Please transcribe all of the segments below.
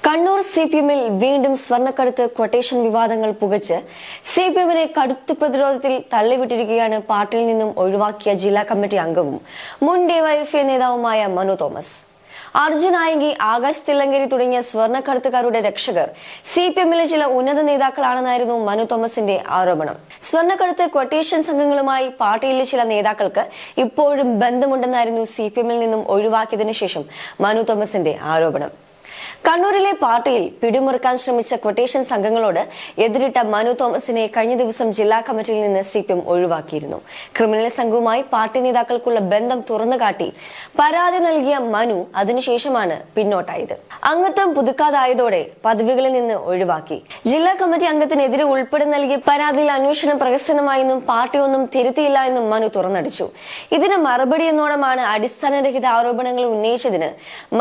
കണ്ണൂർ സിപിഎമ്മിൽ വീണ്ടും സ്വർണ്ണക്കടത്ത് ക്വട്ടേഷൻ വിവാദങ്ങൾ പുകച്ച് സിപിഎമ്മിനെ കടുത്ത പ്രതിരോധത്തിൽ തള്ളിവിട്ടിരിക്കുകയാണ് പാർട്ടിയിൽ നിന്നും ഒഴിവാക്കിയ ജില്ലാ കമ്മിറ്റി അംഗവും മുൻ ഡിവൈഎഫ്ഐ നേതാവുമായ മനു തോമസ്. അർജുൻ ആയങ്കി, ആകാശ് തില്ലങ്കേരി തുടങ്ങിയ സ്വർണ്ണക്കടത്തുകാരുടെ രക്ഷകർ സിപിഎമ്മിലെ ചില ഉന്നത നേതാക്കളാണെന്നായിരുന്നു മനു തോമസിന്റെ ആരോപണം. സ്വർണ്ണക്കടത്ത് ക്വട്ടേഷൻ സംഘങ്ങളുമായി പാർട്ടിയിലെ ചില നേതാക്കൾക്ക് ഇപ്പോഴും ബന്ധമുണ്ടെന്നായിരുന്നു സിപിഎമ്മിൽ നിന്നും ഒഴിവാക്കിയതിനു ശേഷം മനു തോമസിന്റെ ആരോപണം. കണ്ണൂരിലെ പാർട്ടിയിൽ പിടിമുറുക്കാൻ ശ്രമിച്ച ക്വട്ടേഷൻ സംഘങ്ങളോട് എതിരിട്ട മനു തോമസിനെ കഴിഞ്ഞ ദിവസം ജില്ലാ കമ്മിറ്റിയിൽ നിന്ന് സിപിഎം ഒഴിവാക്കിയിരുന്നു. ക്രിമിനൽ സംഘവുമായി പാർട്ടി നേതാക്കൾക്കുള്ള ബന്ധം തുറന്നുകാട്ടി പരാതി നൽകിയ മനു അതിനുശേഷമാണ് പിന്നോട്ടായത്. അംഗത്വം പുതുക്കാതായതോടെ പദവികളിൽ നിന്ന് ഒഴിവാക്കി. ജില്ലാ കമ്മിറ്റി അംഗത്തിനെതിരെ ഉൾപ്പെടെ നൽകിയ പരാതിയിൽ അന്വേഷണം പ്രഹസനമായെന്നും പാർട്ടി ഒന്നും തിരുത്തിയില്ല എന്നും മനു തുറന്നടിച്ചു. ഇതിന് മറുപടി എന്നോണമാണ് അടിസ്ഥാനരഹിത ആരോപണങ്ങൾ ഉന്നയിച്ചതിന്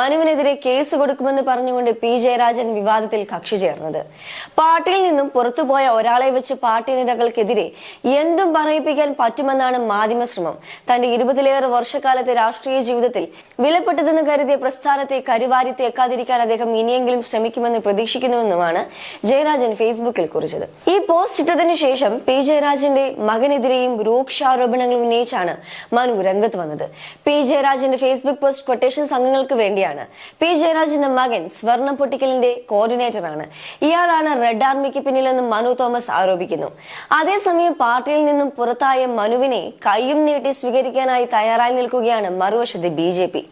മനുവിനെതിരെ കേസ് കൊടുക്കുമെന്ന് പറഞ്ഞുകൊണ്ട് പി ജയരാജൻ വിവാദത്തിൽ കക്ഷി ചേർന്നത്. പാർട്ടിയിൽ നിന്നും പുറത്തുപോയ ഒരാളെ വെച്ച് പാർട്ടി നേതാക്കൾക്കെതിരെ എന്തും പറയിപ്പിക്കാൻ പറ്റുമെന്നാണ് മാധ്യമ ശ്രമം. തന്റെ 20-ലേറെ വർഷക്കാലത്തെ രാഷ്ട്രീയ ജീവിതത്തിൽ വിലപ്പെട്ടതെന്ന് കരുതിയ പ്രസ്ഥാനത്തെ കരിവാരി തേക്കാതിരിക്കാൻ അദ്ദേഹം ഇനിയെങ്കിലും ശ്രമിക്കുമെന്ന് പ്രതീക്ഷിക്കുന്നുവെന്നുമാണ് ജയരാജൻ ഫേസ്ബുക്കിൽ കുറിച്ചത്. ഈ പോസ്റ്റ് ഇട്ടതിനു ശേഷം പി ജയരാജന്റെ മകനെതിരെയും രൂക്ഷാരോപണങ്ങൾ ഉന്നയിച്ചാണ് മനു രംഗത്ത് വന്നത്. പി ജയരാജന്റെ ഫേസ്ബുക്ക് പോസ്റ്റ് ക്വട്ടേഷൻ സംഘങ്ങൾക്ക് വേണ്ടിയാണ്. പി ജയരാജന്റെ മകൻ സ്വർണം പൊട്ടിക്കലിന്റെ കോർഡിനേറ്ററാണ്. ഇയാളാണ് റെഡ് ആർമിക്ക് പിന്നിലെന്നും മനു തോമസ് ആരോപിക്കുന്നു. അതേസമയം പാർട്ടിയിൽ നിന്നും പുറത്തായ മനുവിനെ കൈയും നീട്ടി സ്വീകരിക്കാനായി തയ്യാറായി നിൽക്കുകയാണ് മറുവശത്ത് ബിജെപി.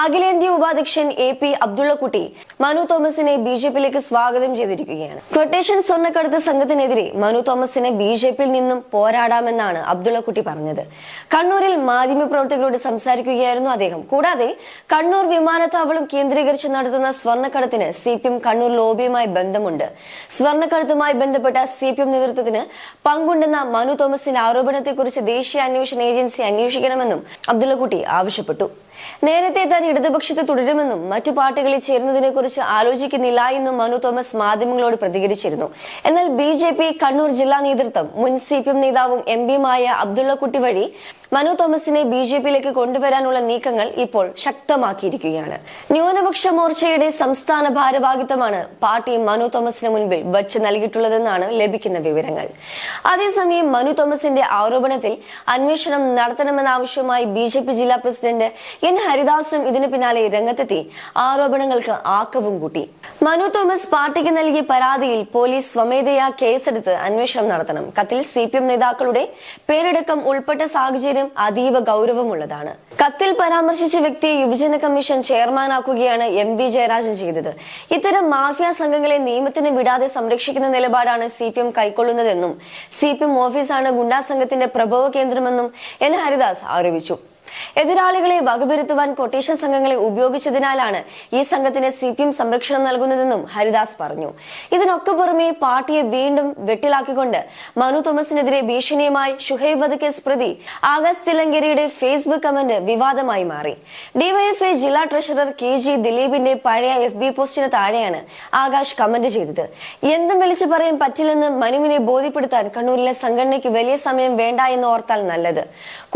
അഖിലേന്ത്യാ ഉപാധ്യക്ഷൻ എ.പി. അബ്ദുള്ളക്കുട്ടി മനു തോമസിനെ ബിജെപിയിലേക്ക് സ്വാഗതം ചെയ്തിരിക്കുകയാണ്. ക്വട്ടേഷൻ സ്വർണ്ണക്കടത്ത് സംഘത്തിനെതിരെ മനു തോമസിനെ ബിജെപിയിൽ നിന്നും പോരാടാമെന്നാണ് അബ്ദുള്ളക്കുട്ടി പറഞ്ഞത്. കണ്ണൂരിൽ മാധ്യമപ്രവർത്തകരോട് സംസാരിക്കുകയായിരുന്നു അദ്ദേഹം. കൂടാതെ കണ്ണൂർ വിമാനത്താവളം കേന്ദ്രീകരിച്ച് നടത്തുന്ന സ്വർണ്ണക്കടത്തിന് സിപിഎം കണ്ണൂർ ലോബിയുമായി ബന്ധമുണ്ട്. സ്വർണ്ണക്കടത്തുമായി ബന്ധപ്പെട്ട സിപിഎം നേതൃത്വത്തിന് പങ്കുണ്ടെന്ന മനു തോമസിന്റെ ആരോപണത്തെക്കുറിച്ച് ദേശീയ അന്വേഷണ ഏജൻസി അന്വേഷിക്കണമെന്നും അബ്ദുള്ളക്കുട്ടി ആവശ്യപ്പെട്ടു. നേരത്തെ താൻ ഇടതുപക്ഷത്ത് തുടരുമെന്നും മറ്റു പാർട്ടികളിൽ ചേരുന്നതിനെ കുറിച്ച് ആലോചിക്കുന്നില്ല എന്നും മനു തോമസ് മാധ്യമങ്ങളോട് പ്രതികരിച്ചിരുന്നു. എന്നാൽ ബിജെപി കണ്ണൂർ ജില്ലാ നേതൃത്വം മുൻ സിപിഎം നേതാവും എംപിയുമായ അബ്ദുള്ളക്കുട്ടി വഴി മനു തോമസിനെ ബിജെപിയിലേക്ക് കൊണ്ടുവരാനുള്ള നീക്കങ്ങൾ ഇപ്പോൾ ശക്തമാക്കിയിരിക്കുകയാണ്. ന്യൂനപക്ഷ മോർച്ചയുടെ സംസ്ഥാന ഭാരവാഹിത്വമാണ് പാർട്ടി മനു തോമസിന് മുൻപിൽ വച്ച് നൽകിയിട്ടുള്ളതെന്നാണ് ലഭിക്കുന്ന വിവരങ്ങൾ. അതേസമയം മനു തോമസിന്റെ ആരോപണത്തിൽ അന്വേഷണം നടത്തണമെന്ന ആവശ്യവുമായി ബിജെപി ജില്ലാ പ്രസിഡന്റ് എൻ ഹരിദാസും ഇതിനു പിന്നാലെ രംഗത്തെത്തി ആരോപണങ്ങൾക്ക് ആക്കവും കൂട്ടി. മനു തോമസ് പാർട്ടിക്ക് നൽകിയ പരാതിയിൽ പോലീസ് സ്വമേധയാ കേസെടുത്ത് അന്വേഷണം നടത്തണം. കത്തിൽ സിപിഎം നേതാക്കളുടെ പേരടക്കം ഉൾപ്പെട്ട സാഹചര്യം അതീവ ഗൗരവമുള്ളതാണ്. കത്തിൽ പരാമർശിച്ച വ്യക്തിയെ യുവജന കമ്മീഷൻ ചെയർമാനാക്കുകയാണ് എം.വി. ജയരാജൻ ചെയ്തത്. ഇത്തരം മാഫിയ സംഘങ്ങളെ നിയമത്തിന് വിടാതെ സംരക്ഷിക്കുന്ന നിലപാടാണ് സിപിഎം കൈക്കൊള്ളുന്നതെന്നും സിപിഎം ഓഫീസാണ് ഗുണ്ടാ സംഘത്തിന്റെ പ്രഭവ കേന്ദ്രമെന്നും എൻ ഹരിദാസ് ആരോപിച്ചു. എതിരാളികളെ വകവരുത്തുവാൻ ക്വട്ടേഷൻ സംഘങ്ങളെ ഉപയോഗിച്ചതിനാലാണ് ഈ സംഘത്തിന് സിപിഎം സംരക്ഷണം നൽകുന്നതെന്നും ഹരിദാസ് പറഞ്ഞു. ഇതിനൊക്കെ പുറമെ പാർട്ടിയെ വീണ്ടും വെട്ടിലാക്കിക്കൊണ്ട് മനു തോമസിനെതിരെ ഭീഷണിയുമായി ഷുഹൈബ് വധക്കേസ് പ്രതി ആകാശ് തില്ലങ്കേരിയുടെ ഫേസ്ബുക്ക് കമന്റ് വിവാദമായി മാറി. ഡിവൈഎഫ്ഐ ജില്ലാ ട്രഷറർ കെ.ജി. ദിലീപിന്റെ പഴയ FB പോസ്റ്റിന് താഴെയാണ് ആകാശ് കമന്റ് ചെയ്തത്. എന്തും വിളിച്ചു പറയാൻ പറ്റില്ലെന്ന് മനുവിനെ ബോധ്യപ്പെടുത്താൻ കണ്ണൂരിലെ സംഘടനയ്ക്ക് വലിയ സമയം വേണ്ട എന്ന് ഓർത്താൽ നല്ലത്.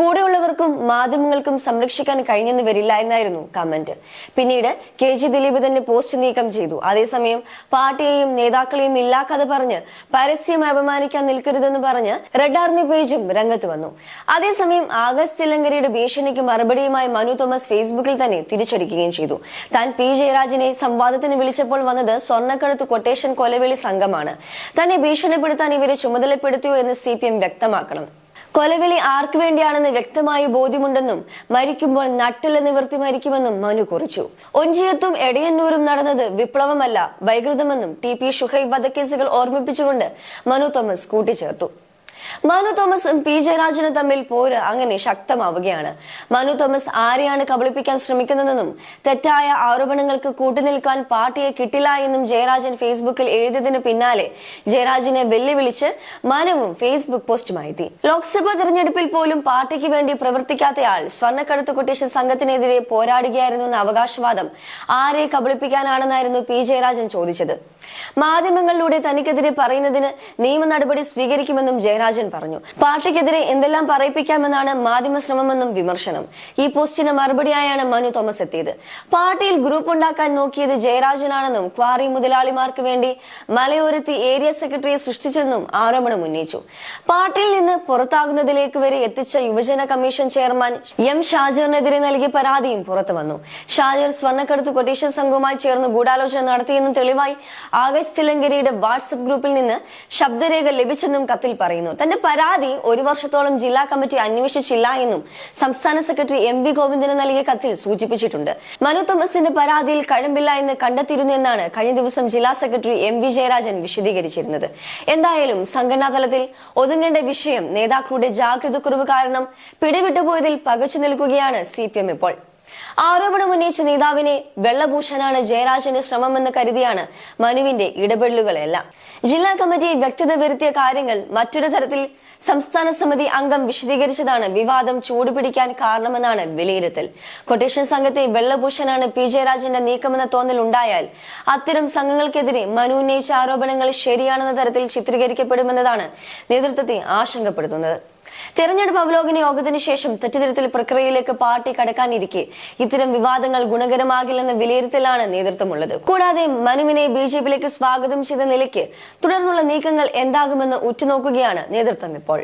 കൂടെയുള്ളവർക്കും മാധ്യമങ്ങൾക്കും സംരക്ഷിക്കാൻ കഴിഞ്ഞെന്ന് വരില്ല എന്നായിരുന്നു കമന്റ്. പിന്നീട് കെ.ജി. ദിലീപ് തന്നെ പോസ്റ്റ് നീക്കം ചെയ്തു. അതേസമയം പാർട്ടിയെയും നേതാക്കളെയും ഇല്ലാക്കഥ പറഞ്ഞ് പരസ്യമായി അപമാനിക്കാൻ നിൽക്കരുതെന്ന് പറഞ്ഞ് റെഡ് ആർമി പേജും രംഗത്ത് വന്നു. അതേസമയം ആകാശ് തില്ലങ്കേരിയുടെ ഭീഷണിക്ക് മറുപടിയുമായി മനു തോമസ് ഫേസ്ബുക്കിൽ തന്നെ തിരിച്ചടിക്കുകയും ചെയ്തു. താൻ പി ജയരാജനെ സംവാദത്തിന് വിളിച്ചപ്പോൾ വന്നത് സ്വർണ്ണക്കടത്ത് ക്വട്ടേഷൻ കൊലവിളി സംഘമാണ്. തന്നെ ഭീഷണിപ്പെടുത്താൻ ഇവരെ ചുമതലപ്പെടുത്തിയോ എന്ന് സിപിഎം വ്യക്തമാക്കണം. കൊലവിളി ആർക്കു വേണ്ടിയാണെന്ന് വ്യക്തമായ ബോധ്യമുണ്ടെന്നും മരിക്കുമ്പോൾ നട്ടില് നിവർത്തി മരിക്കുമെന്നും മനു കുറിച്ചു. ഒഞ്ചിയത്തും എടയന്നൂരും നടന്നത് വിപ്ലവമല്ല, വൈകൃതമെന്നും ടി.പി. ഷുഹൈബ് വധക്കേസുകൾ ഓർമ്മിപ്പിച്ചുകൊണ്ട് മനു തോമസ് കൂട്ടിച്ചേർത്തു. മനു തോമസും പി ജയരാജനും തമ്മിൽ പോര് അങ്ങനെ ശക്തമാവുകയാണ്. മനു തോമസ് ആരെയാണ് കബളിപ്പിക്കാൻ ശ്രമിക്കുന്നതെന്നും തെറ്റായ ആരോപണങ്ങൾക്ക് കൂട്ടുനിൽക്കാൻ പാർട്ടിയെ കിട്ടില്ല എന്നും ജയരാജൻ ഫേസ്ബുക്കിൽ എഴുതിയതിനു പിന്നാലെ ജയരാജനെ വെല്ലുവിളിച്ച് മനുവും ഫേസ്ബുക്ക് പോസ്റ്റുമായി. ലോക്സഭാ തെരഞ്ഞെടുപ്പിൽ പോലും പാർട്ടിക്ക് വേണ്ടി പ്രവർത്തിക്കാത്തയാൾ സ്വർണ്ണക്കടത്ത് ക്വട്ടേഷൻ സംഘത്തിനെതിരെ പോരാടുകയായിരുന്നു എന്ന അവകാശവാദം ആരെ കബളിപ്പിക്കാനാണെന്നായിരുന്നു പി ജയരാജൻ ചോദിച്ചത്. മാധ്യമങ്ങളിലൂടെ തനിക്കെതിരെ പറയുന്നതിന് നിയമ നടപടി സ്വീകരിക്കുമെന്നും ജയരാജൻ ജയരാജൻ പറഞ്ഞു. പാർട്ടിക്കെതിരെ എന്തെല്ലാം പറയിപ്പിക്കാമെന്നാണ് മാധ്യമ ശ്രമമെന്നും വിമർശനം. ഈ പോസ്റ്റിന് മറുപടിയായാണ് മനു തോമസ് എത്തിയത്. പാർട്ടിയിൽ ഗ്രൂപ്പ് ഉണ്ടാക്കാൻ നോക്കിയത് ജയരാജനാണെന്നും ക്വാറി മുതലാളിമാർക്ക് വേണ്ടി മലയോരത്ത് ഏരിയ സെക്രട്ടറിയെ സൃഷ്ടിച്ചെന്നും ആരോപണം ഉന്നയിച്ചു. പാർട്ടിയിൽ നിന്ന് പുറത്താകുന്നതിലേക്ക് വരെ എത്തിച്ച യുവജന കമ്മീഷൻ ചെയർമാൻ എം ഷാജറിനെതിരെ നൽകിയ പരാതിയും പുറത്തു വന്നു. ഷാജർ സ്വർണ്ണക്കടത്ത് കൊട്ടേഷൻ സംഘവുമായി ചേർന്ന് ഗൂഢാലോചന നടത്തിയെന്നും തെളിവായി ആകാശ് തിലങ്കരിയുടെ വാട്സ്ആപ്പ് ഗ്രൂപ്പിൽ നിന്ന് ശബ്ദരേഖ ലഭിച്ചെന്നും കത്തിൽ പറയുന്നു. തന്റെ പരാതി 1 വർഷത്തോളം ജില്ലാ കമ്മിറ്റി അന്വേഷിച്ചില്ല എന്നും സംസ്ഥാന സെക്രട്ടറി MV ഗോവിന്ദന് നൽകിയ കത്തിൽ സൂചിപ്പിച്ചിട്ടുണ്ട്. മനു തോമസിന്റെ പരാതിയിൽ കഴമ്പില്ല എന്ന് കണ്ടെത്തിയിരുന്നു എന്നാണ് കഴിഞ്ഞ ദിവസം ജില്ലാ സെക്രട്ടറി MV ജയരാജൻ വിശദീകരിച്ചിരുന്നത്. എന്തായാലും സംഘടനാ തലത്തിൽ ഒതുങ്ങേണ്ട വിഷയം നേതാക്കളുടെ ജാഗ്രതക്കുറവ് കാരണം പിടിവിട്ടുപോയതിൽ പകച്ചു നിൽക്കുകയാണ് CPM ഇപ്പോൾ. ആരോപണം ഉന്നയിച്ച നേതാവിനെ വെള്ളപൂശാനാണ് ജയരാജന്റെ ശ്രമമെന്ന് കരുതിയാണ് മനുവിന്റെ ഇടപെടലുകളെല്ലാം. ജില്ലാ കമ്മിറ്റി വ്യക്തത വരുത്തിയ കാര്യങ്ങൾ മറ്റൊരു തരത്തിൽ സംസ്ഥാന സമിതി അംഗം വിശദീകരിച്ചതാണ് വിവാദം ചൂടുപിടിക്കാൻ കാരണമെന്നാണ് വിലയിരുത്തൽ. കൊട്ടേഷൻ സംഘത്തെ വെള്ളപൂശാനാണ് P ജയരാജന്റെ നീക്കമെന്ന തോന്നൽ ഉണ്ടായാൽ അത്തരം സംഘങ്ങൾക്കെതിരെ മനു ഉന്നയിച്ച ആരോപണങ്ങൾ ശരിയാണെന്ന തരത്തിൽ ചിത്രീകരിക്കപ്പെടുമെന്നതാണ് നേതൃത്വത്തെ ആശങ്കപ്പെടുത്തുന്നത്. തെരഞ്ഞെടുപ്പ് അവലോകന യോഗത്തിന് ശേഷം തെറ്റിദ്ധരുത്തൽ പ്രക്രിയയിലേക്ക് പാർട്ടി കടക്കാനിരിക്കെ ഇത്തരം വിവാദങ്ങൾ ഗുണകരമാകില്ലെന്ന വിലയിരുത്തലാണ് നേതൃത്വമുള്ളത്. കൂടാതെ മനുവിനെ BJPയിലേക്ക് സ്വാഗതം ചെയ്ത നിലയ്ക്ക് തുടർന്നുള്ള നീക്കങ്ങൾ എന്താകുമെന്ന് ഉറ്റുനോക്കുകയാണ് നേതൃത്വം ഇപ്പോൾ.